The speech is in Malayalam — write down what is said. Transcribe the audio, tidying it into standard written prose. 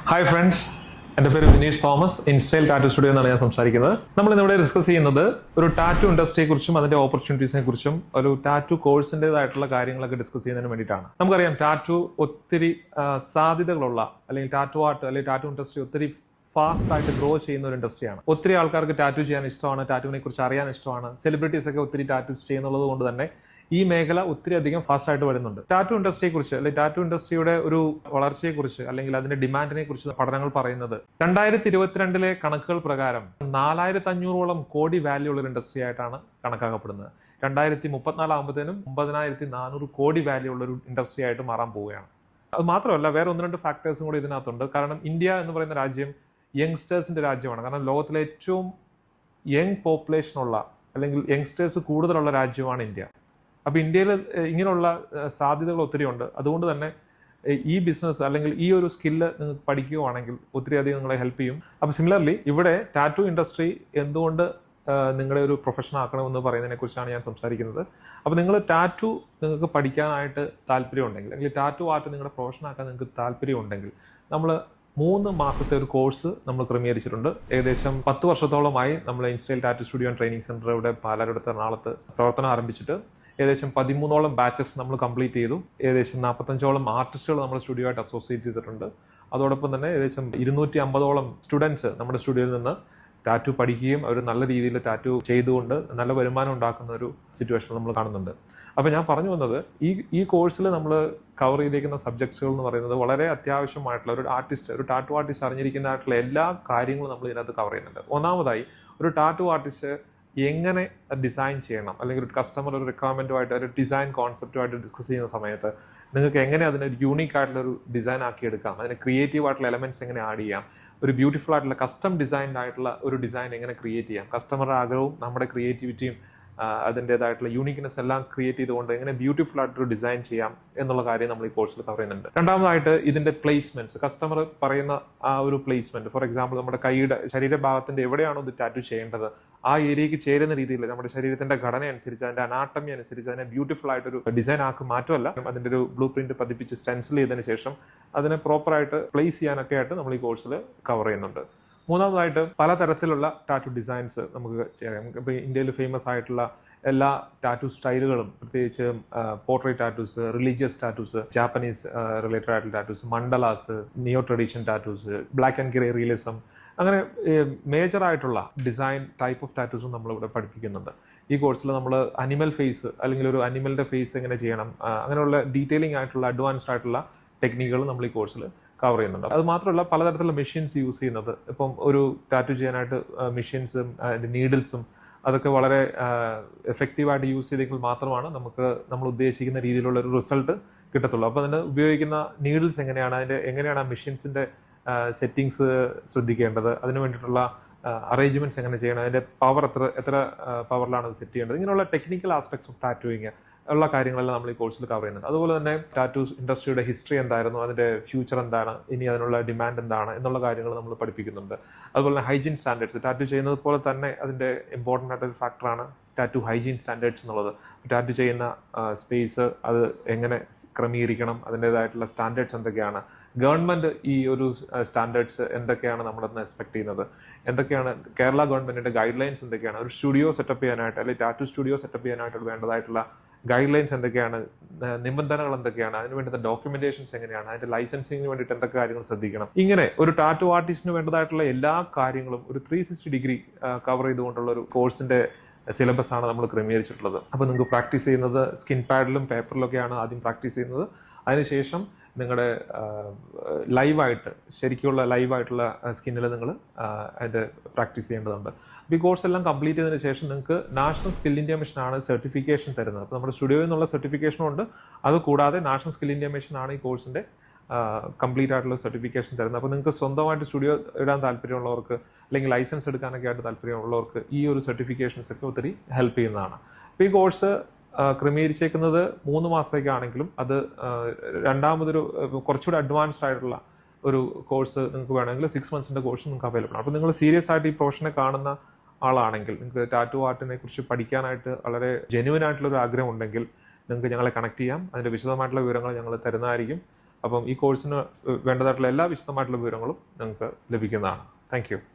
ഹായ് ഫ്രണ്ട്സ്, എൻ്റെ പേര് Vineesh Thomas. InStyle tattoo studio എന്നാണ് ഞാൻ സംസാരിക്കുന്നത്. നമ്മൾ ഇന്നിവിടെ ഡിസ്കസ് ചെയ്യുന്നത് ഒരു ടാറ്റു ഇൻഡസ്ട്രിയെ കുറിച്ചും അതിന്റെ ഓപ്പർച്യൂണിറ്റീസിനെ കുറിച്ചും ഒരു ടാറ്റു കോഴ്സിൻ്റെതായിട്ടുള്ള കാര്യങ്ങളൊക്കെ ഡിസ്കസ് ചെയ്യുന്നതിന് വേണ്ടിയിട്ടാണ്. നമുക്കറിയാം ടാറ്റു ഒത്തിരി സാധ്യതകളുള്ള, അല്ലെങ്കിൽ ടാറ്റു ആർട്ട് അല്ലെങ്കിൽ ടാറ്റു ഇൻഡസ്ട്രി ഒത്തിരി ഫാസ്റ്റ് ആയിട്ട് ഗ്രോ ചെയ്യുന്ന ഒരു ഇൻഡസ്ട്രിയാണ്. ഒത്തിരി ആൾക്കാർക്ക് ടാറ്റു ചെയ്യാൻ ഇഷ്ടമാണ്, ടാറ്റുവിനെ കുറിച്ച് അറിയാൻ ഇഷ്ടമാണ്. സെലിബ്രിറ്റീസ് ഒക്കെ ഒത്തിരി ടാറ്റൂസ് ചെയ്യുന്നുള്ളത് കൊണ്ട് തന്നെ ഈ മേഖല ഒത്തിരി അധികം ഫാസ്റ്റ് ആയിട്ട് വരുന്നുണ്ട്. ടാറ്റു ഇൻഡസ്ട്രിയെ കുറിച്ച് അല്ലെങ്കിൽ ടാറ്റു ഇൻഡസ്ട്രിയുടെ ഒരു വളർച്ചയെ കുറിച്ച് അല്ലെങ്കിൽ അതിന്റെ ഡിമാൻഡിനെ കുറിച്ച് പഠനങ്ങൾ പറയുന്നത് 2022 കണക്കുകൾ പ്രകാരം 4500 കോടി വാല്യൂ ഉള്ള ഒരു ഇൻഡസ്ട്രി ആയിട്ടാണ് കണക്കാക്കപ്പെടുന്നത്. 2034 ആകുമ്പോഴത്തേനും 9400 കോടി വാല്യൂ ഉള്ള ഒരു ഇൻഡസ്ട്രി ആയിട്ട് മാറാൻ പോവുകയാണ്. അത് മാത്രമല്ല, വേറെ ഒന്ന് രണ്ട് ഫാക്ടേഴ്സും കൂടി ഇതിനകത്തുണ്ട്. കാരണം ഇന്ത്യ എന്ന് പറയുന്ന രാജ്യം യങ്സ്റ്റേഴ്സിന്റെ രാജ്യമാണ്. കാരണം ലോകത്തിലെ ഏറ്റവും യങ് പോപ്പുലേഷൻ ഉള്ള അല്ലെങ്കിൽ യങ്സ്റ്റേഴ്സ് കൂടുതലുള്ള രാജ്യമാണ് ഇന്ത്യ. അപ്പോൾ ഇന്ത്യയിൽ ഇങ്ങനെയുള്ള സാധ്യതകൾ ഒത്തിരി ഉണ്ട്. അതുകൊണ്ട് തന്നെ ഈ ബിസിനസ് അല്ലെങ്കിൽ ഈ ഒരു സ്കില്ല് നിങ്ങൾക്ക് പഠിക്കുകയാണെങ്കിൽ ഒത്തിരി അധികം നിങ്ങളെ ഹെൽപ്പ് ചെയ്യും. അപ്പോൾ സിമിലർലി ഇവിടെ ടാറ്റു ഇൻഡസ്ട്രി എന്തുകൊണ്ട് നിങ്ങളുടെ ഒരു പ്രൊഫഷൻ ആക്കണമെന്ന് പറയുന്നതിനെ കുറിച്ചാണ് ഞാൻ സംസാരിക്കുന്നത്. അപ്പോൾ നിങ്ങൾ ടാറ്റു നിങ്ങൾക്ക് പഠിക്കാനായിട്ട് താല്പര്യമുണ്ടെങ്കിൽ അല്ലെങ്കിൽ ടാറ്റു ആർട്ട് നിങ്ങളുടെ പ്രൊഫഷൻ ആക്കാൻ നിങ്ങൾക്ക് താല്പര്യമുണ്ടെങ്കിൽ നമ്മൾ 3 മാസത്തെ ഒരു കോഴ്സ് നമ്മൾ ക്രമീകരിച്ചിട്ടുണ്ട്. ഏകദേശം 10 വർഷത്തോളമായി നമ്മൾ InStyle tattoo studio and training centre ഇവിടെ പാലാരിവട്ടത്ത് എറണാകുളത്ത് പ്രവർത്തനം ആരംഭിച്ചിട്ട് ഏകദേശം 13ഓളം ബാച്ചസ് നമ്മൾ കംപ്ലീറ്റ് ചെയ്തു. ഏകദേശം 45ഓളം ആർട്ടിസ്റ്റുകൾ നമ്മുടെ സ്റ്റുഡിയോ ആയിട്ട് അസോസിയേറ്റ് ചെയ്തിട്ടുണ്ട്. അതോടൊപ്പം തന്നെ ഏകദേശം 250ഓളം സ്റ്റുഡൻസ് നമ്മുടെ സ്റ്റുഡിയോയിൽ നിന്ന് ടാറ്റു പഠിക്കുകയും അവർ നല്ല രീതിയിൽ ടാറ്റു ചെയ്തുകൊണ്ട് നല്ല വരുമാനം ഉണ്ടാക്കുന്ന ഒരു സിറ്റുവേഷൻ നമ്മൾ കാണുന്നുണ്ട്. അപ്പോൾ ഞാൻ പറഞ്ഞു വന്നത്, ഈ കോഴ്സിൽ നമ്മൾ കവർ ചെയ്തേക്കുന്ന സബ്ജക്ട്സുകൾ എന്ന് പറയുന്നത് വളരെ അത്യാവശ്യമായിട്ടുള്ള ഒരു ടാറ്റു ആർട്ടിസ്റ്റ് അറിഞ്ഞിരിക്കുന്നതായിട്ടുള്ള എല്ലാ കാര്യങ്ങളും നമ്മൾ ഇതിനകത്ത് കവർ ചെയ്യുന്നുണ്ട്. ഒന്നാമതായി, ഒരു ടാറ്റു ആർട്ടിസ്റ്റ് എങ്ങനെ ഡിസൈൻ ചെയ്യണം, അല്ലെങ്കിൽ ഒരു കസ്റ്റമർ ഒരു റിക്വയർമെൻറ്റുമായിട്ട് ഒരു ഡിസൈൻ കോൺസെപ്റ്റുമായിട്ട് ഡിസ്കസ് ചെയ്യുന്ന സമയത്ത് നിങ്ങൾക്ക് എങ്ങനെ അതിനൊരു യൂണീക്ക് ആയിട്ടുള്ള ഒരു ഡിസൈൻ ആക്കി എടുക്കാം, അതിന് ക്രിയേറ്റീവ് ആയിട്ടുള്ള എലമെന്റ്സ് എങ്ങനെ ആഡ് ചെയ്യാം, ഒരു ബ്യൂട്ടിഫുൾ ആയിട്ടുള്ള കസ്റ്റം ഡിസൈൻഡ് ആയിട്ടുള്ള ഒരു ഡിസൈൻ എങ്ങനെ ക്രിയേറ്റ് ചെയ്യാം, കസ്റ്റമറുടെ ആഗ്രഹവും നമ്മുടെ ക്രിയേറ്റിവിറ്റിയും അതിൻ്റെതായിട്ടുള്ള യൂണിക്നെസ് എല്ലാം ക്രിയേറ്റ് ചെയ്തുകൊണ്ട് എങ്ങനെ ബ്യൂട്ടിഫുൾ ആയിട്ടൊരു ഡിസൈൻ ചെയ്യാം എന്നുള്ള കാര്യം നമ്മൾ ഈ കോഴ്സിൽ കവർ ചെയ്യുന്നുണ്ട്. രണ്ടാമതായിട്ട്, ഇതിന്റെ പ്ലേസ്മെന്റ്സ്, കസ്റ്റമർ പറയുന്ന ആ ഒരു പ്ലേസ്മെന്റ്. ഫോർ എക്സാമ്പിൾ, നമ്മുടെ കൈയുടെ ശരീരഭാഗത്തിന്റെ എവിടെയാണോ ഇത് ടാറ്റു ചെയ്യേണ്ടത് ആ ഏരിയക്ക് ചേരുന്ന രീതിയിൽ നമ്മുടെ ശരീരത്തിന്റെ ഘടന അനുസരിച്ച് അതിന്റെ അനാട്ടമി അനുസരിച്ച് അതിനെ ബ്യൂട്ടിഫുൾ ആയിട്ടൊരു ഡിസൈൻ ആക്കി മാത്രമല്ല, അതിന്റെ ഒരു ബ്ലൂ പ്രിന്റ് പതിപ്പിച്ച് സ്റ്റെൻസിൽ ചെയ്തതിനു ശേഷം അതിനെ പ്രോപ്പറായിട്ട് പ്ലേസ് ചെയ്യാനൊക്കെ ആയിട്ട് നമ്മൾ ഈ കോഴ്സിൽ കവർ ചെയ്യുന്നുണ്ട്. മൂന്നാമതായിട്ട്, പലതരത്തിലുള്ള ടാറ്റു ഡിസൈൻസ് നമുക്ക് ചെയ്യാം. ഇപ്പോൾ ഇന്ത്യയിൽ ഫേമസ് ആയിട്ടുള്ള എല്ലാ ടാറ്റു സ്റ്റൈലുകളും, പ്രത്യേകിച്ച് portrait tattoos, religious tattoos, Japanese related ആയിട്ടുള്ള tattoos, mandalas, neo tradition tattoos, black and grey realism, അങ്ങനെ മേജർ ആയിട്ടുള്ള ഡിസൈൻ ടൈപ്പ് ഓഫ് ടാറ്റൂസും നമ്മളിവിടെ പഠിപ്പിക്കുന്നുണ്ട്. ഈ കോഴ്സിൽ നമ്മൾ അനിമൽ ഫേസ് അല്ലെങ്കിൽ ഒരു അനിമലിന്റെ ഫേസ് എങ്ങനെ ചെയ്യണം, അങ്ങനെയുള്ള ഡീറ്റെയിലിംഗ് ആയിട്ടുള്ള അഡ്വാൻസ്ഡ് ആയിട്ടുള്ള ടെക്നിക്കുകൾ നമ്മൾ ഈ കോഴ്സിൽ കവർ ചെയ്യുന്നുണ്ട്. അത് മാത്രമല്ല, പലതരത്തിലുള്ള മെഷീൻസ് യൂസ് ചെയ്യുന്നത്, ഇപ്പം ഒരു ടാറ്റു ചെയ്യാനായിട്ട് മെഷീൻസും അതിൻ്റെ നീഡിൽസും അതൊക്കെ വളരെ എഫക്റ്റീവായിട്ട് യൂസ് ചെയ്തെങ്കിൽ മാത്രമാണ് നമുക്ക് നമ്മൾ ഉദ്ദേശിക്കുന്ന രീതിയിലുള്ള ഒരു റിസൾട്ട് കിട്ടത്തുള്ളൂ. അപ്പോൾ അതിന് ഉപയോഗിക്കുന്ന നീഡിൽസ് എങ്ങനെയാണ് ആ മെഷീൻസിൻ്റെ സെറ്റിങ്സ് ശ്രദ്ധിക്കേണ്ടത്, അതിന് വേണ്ടിയിട്ടുള്ള അറേഞ്ച്മെന്റ്സ് എങ്ങനെ ചെയ്യണം, അതിൻ്റെ പവർ എത്ര പവറിലാണ് അത് സെറ്റ് ചെയ്യേണ്ടത്, ഇങ്ങനെയുള്ള ടെക്നിക്കൽ ആസ്പെക്ട്സ് ഓഫ് ടാറ്റുവിങ് ഉള്ള കാര്യങ്ങളെല്ലാം നമ്മൾ ഈ കോഴ്സിൽ കവർ ചെയ്യുന്നുണ്ട്. അതുപോലെ തന്നെ ടാറ്റു ഇൻഡസ്ട്രിയുടെ ഹിസ്റ്ററി എന്തായിരുന്നു, അതിന്റെ ഫ്യൂച്ചർ എന്താണ്, ഇനി അതിനുള്ള ഡിമാൻഡ് എന്താണ് എന്നുള്ള കാര്യങ്ങൾ നമ്മൾ പഠിപ്പിക്കുന്നുണ്ട്. അതുപോലെ തന്നെ ഹൈജീൻ സ്റ്റാൻഡേർഡ്സ്, ടാറ്റു ചെയ്യുന്നത് പോലെ തന്നെ അതിന്റെ ഇമ്പോർട്ടൻ്റ് ആയിട്ടൊരു ഫാക്ടറാണ് ടാറ്റു ഹൈജീൻ സ്റ്റാൻഡേർഡ്സ് എന്നുള്ളത്. ടാറ്റു ചെയ്യുന്ന സ്പേസ് അത് എങ്ങനെ ക്രമീകരിക്കണം, അതിൻ്റെതായിട്ടുള്ള സ്റ്റാൻഡേർഡ്സ് എന്തൊക്കെയാണ്, ഗവൺമെന്റ് ഈ ഒരു സ്റ്റാൻഡേർഡ്സ് എന്തൊക്കെയാണ് നമ്മളന്ന് എക്സ്പെക്ട് ചെയ്യുന്നത്, എന്തൊക്കെയാണ് കേരള ഗവൺമെന്റിന്റെ ഗൈഡ് ലൈൻസ് എന്തൊക്കെയാണ്, ഒരു സ്റ്റുഡിയോ സെറ്റപ്പ് ചെയ്യാനായിട്ട് അല്ലെങ്കിൽ ടാറ്റു സ്റ്റുഡിയോ സെറ്റപ്പ് ചെയ്യാനായിട്ട് വേണ്ടതായിട്ടുള്ള ഗൈഡ് ലൈൻസ് എന്തൊക്കെയാണ്, നിബന്ധനകൾ എന്തൊക്കെയാണ്, അതിന് വേണ്ടുന്ന ഡോക്യുമെന്റേഷൻസ് എങ്ങനെയാണ്, അതിന്റെ ലൈസൻസിങ്ങിന് വേണ്ടിയിട്ട് എന്തൊക്കെ കാര്യങ്ങൾ ശ്രദ്ധിക്കണം, ഇങ്ങനെ ഒരു ടാറ്റു ആർട്ടിസ്റ്റിന് വേണ്ടതായിട്ടുള്ള എല്ലാ കാര്യങ്ങളും ഒരു 360 ഡിഗ്രി കവർ ചെയ്തുകൊണ്ടുള്ള ഒരു കോഴ്സിന്റെ സിലബസ് ആണ് നമ്മൾ ക്രമീകരിച്ചിട്ടുള്ളത്. അപ്പോൾ നിങ്ങൾക്ക് പ്രാക്ടീസ് ചെയ്യുന്നത് സ്കിൻ പാഡിലും പേപ്പറിലൊക്കെയാണ് ആദ്യം പ്രാക്ടീസ് ചെയ്യുന്നത്. അതിനുശേഷം നിങ്ങളുടെ ലൈവായിട്ട് ശരിക്കുള്ള ലൈവായിട്ടുള്ള സ്കിന്നിൽ നിങ്ങൾ അത് പ്രാക്ടീസ് ചെയ്യേണ്ടതുണ്ട്. അപ്പോൾ ഈ കോഴ്സ് എല്ലാം കംപ്ലീറ്റ് ചെയ്തതിന് ശേഷം നിങ്ങൾക്ക് നാഷണൽ സ്കിൽ ഇന്ത്യ മിഷനാണ് സർട്ടിഫിക്കേഷൻ തരുന്നത്. അപ്പോൾ നമ്മുടെ സ്റ്റുഡിയോയിൽ നിന്നുള്ള സർട്ടിഫിക്കേഷനും ഉണ്ട്, അതുകൂടാതെ നാഷണൽ സ്കിൽ ഇന്ത്യ മിഷനാണ് ഈ കോഴ്സിൻ്റെ കംപ്ലീറ്റ് ആയിട്ടുള്ള സർട്ടിഫിക്കേഷൻ തരുന്നത്. അപ്പോൾ നിങ്ങൾക്ക് സ്വന്തമായിട്ട് സ്റ്റുഡിയോ ഇടാൻ താല്പര്യമുള്ളവർക്ക് അല്ലെങ്കിൽ ലൈസൻസ് എടുക്കാനൊക്കെ ആയിട്ട് താല്പര്യമുള്ളവർക്ക് ഈ ഒരു സർട്ടിഫിക്കേഷൻസ് ഒക്കെ ഒത്തിരി ഹെൽപ്പ് ചെയ്യുന്നതാണ്. അപ്പോൾ ഈ കോഴ്സ് ക്രമീകരിച്ചേക്കുന്നത് 3 മാസത്തേക്കാണെങ്കിലും അത് രണ്ടാമതൊരു കുറച്ചുകൂടി അഡ്വാൻസ്ഡ് ആയിട്ടുള്ള ഒരു കോഴ്സ് നിങ്ങൾക്ക് വേണമെങ്കിൽ 6 മന്ത്സിന്റെ കോഴ്സ് നിങ്ങൾക്ക് അവൈലബിൾ ആണ്. അപ്പോൾ നിങ്ങൾ സീരിയസ് ആയിട്ട് ഈ പ്രൊഫഷനെ കാണുന്ന ആളാണെങ്കിൽ, നിങ്ങൾക്ക് ടാറ്റു ആർട്ടിനെ കുറിച്ച് പഠിക്കാനായിട്ട് വളരെ ജെന്യുവൻ ആയിട്ടുള്ള ഒരു ആഗ്രഹം ഉണ്ടെങ്കിൽ നിങ്ങൾക്ക് ഞങ്ങളെ കണക്ട് ചെയ്യാം. അതിന്റെ വിശദമായിട്ടുള്ള വിവരങ്ങൾ ഞങ്ങൾ തരുന്നതായിരിക്കും. അപ്പം ഈ കോഴ്സിന് വേണ്ടതായിട്ടുള്ള എല്ലാ വിശദമായിട്ടുള്ള വിവരങ്ങളും നിങ്ങൾക്ക് ലഭിക്കുന്നതാണ്. താങ്ക്